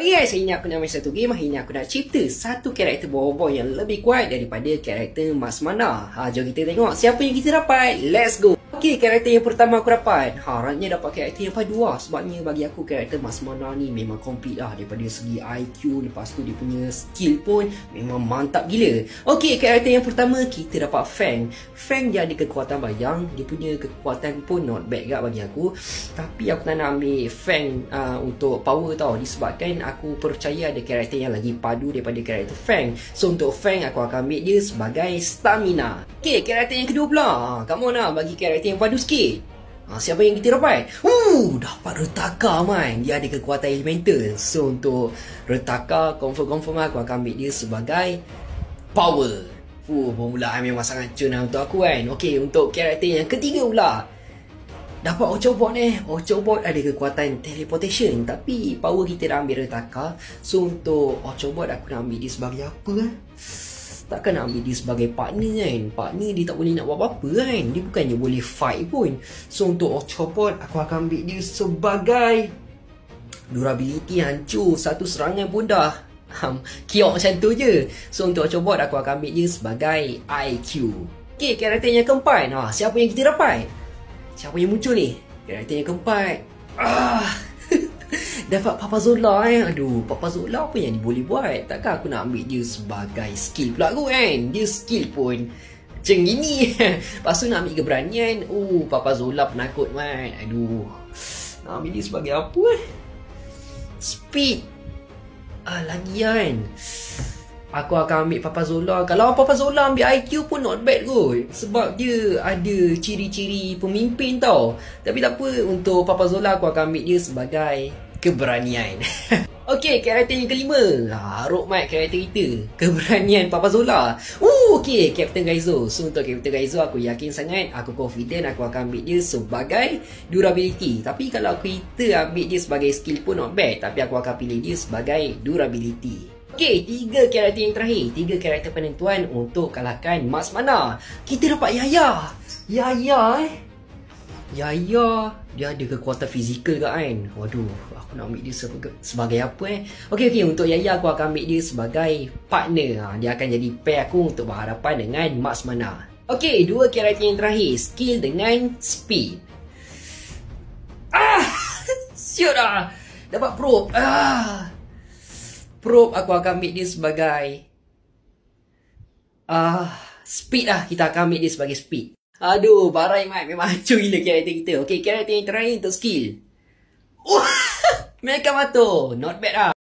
Okay guys, hari ni aku nak main satu game. Hari ni aku nak cipta satu karakter boy yang lebih kuat daripada karakter Mas Mana. Jom kita tengok siapa yang kita dapat. Let's go. Okay, karakter yang pertama aku dapat. Harapnya dapat karakter yang padu lah. Sebabnya bagi aku karakter Mas Mana ni memang complete lah. Daripada segi IQ, lepas tu dia punya skill pun memang mantap gila. Okay, karakter yang pertama kita dapat Fang. Fang dia ada kekuatan bayang. Dia punya kekuatan pun not bad gak bagi aku. Tapi aku tak nak ambil Fang untuk power tau. Disebabkan aku percaya ada karakter yang lagi padu daripada karakter Fang. So untuk Fang aku akan ambil dia sebagai stamina. Okay, karakter yang kedua pula. Come on lah, bagi karakter yang padu sikit. Siapa yang kita dapat? Dapat Retaka man. Dia ada kekuatan elemental. So untuk Retaka confirm aku akan ambil dia sebagai power. Permulaan memang sangat cun lah untuk aku kan. Okay, untuk karakter yang ketiga pula dapat Ochobot ni. Ochobot ada kekuatan teleportation. Tapi power kita dah ambil Retaka. So untuk Ochobot aku nak ambil dia sebagai apa kan? Takkan nak ambil dia sebagai partner kan. Partner dia tak boleh nak buat apa-apa kan. Dia bukannya boleh fight pun. So untuk Ochobot aku akan ambil dia sebagai durability hancur. Satu serangan pun dah kiok macam tu je. So untuk Ochobot aku akan ambil dia sebagai IQ. Okay, karakter yang keempat. Siapa yang kita dapat? Siapa yang muncul ni? Karakter yang keempat. Dapat Papa Zola Aduh, Papa Zola apa yang dia boleh buat? Takkan aku nak ambil dia sebagai skill pula aku kan? Dia skill pun macam gini. Lepas tu nak ambil keberanian. Papa Zola penakut man. Aduh, nak ambil dia sebagai apa Speed. Lagi kan. Aku akan ambil Papa Zola. Kalau Papa Zola ambil IQ pun not bad kot. Sebab dia ada ciri-ciri pemimpin tau. Tapi tak apa, untuk Papa Zola aku akan ambil dia sebagai keberanian. Okay, karakter yang kelima. Roadmap karakter kita. Keberanian Papa Zola. Okay, Captain Gaizo. So untuk Captain Gaizo aku yakin sangat. Aku confident aku akan ambil dia sebagai durability. Tapi kalau kita ambil dia sebagai skill pun not bad. Tapi aku akan pilih dia sebagai durability. Okay, 3 karakter yang terakhir. 3 karakter penentuan untuk kalahkan Mas Mana. Kita dapat Yaya. Yaya dia ada kekuatan fizikal ke kan. Waduh, aku nak ambil dia sebagai apa Okay, untuk Yaya aku akan ambil dia sebagai partner. Dia akan jadi pair aku untuk berhadapan dengan Mas Mana. Okay, 2 karakter yang terakhir. Skill dengan speed. Siut dah. Dapat probe. Probe aku akan ambil dia sebagai speed lah. Kita akan ambil dia sebagai speed. Aduh, barai mat. Memang hancur gila karakter kita. Okay, karakter yang terakhir untuk skill. Mecha Mato. Not bad lah.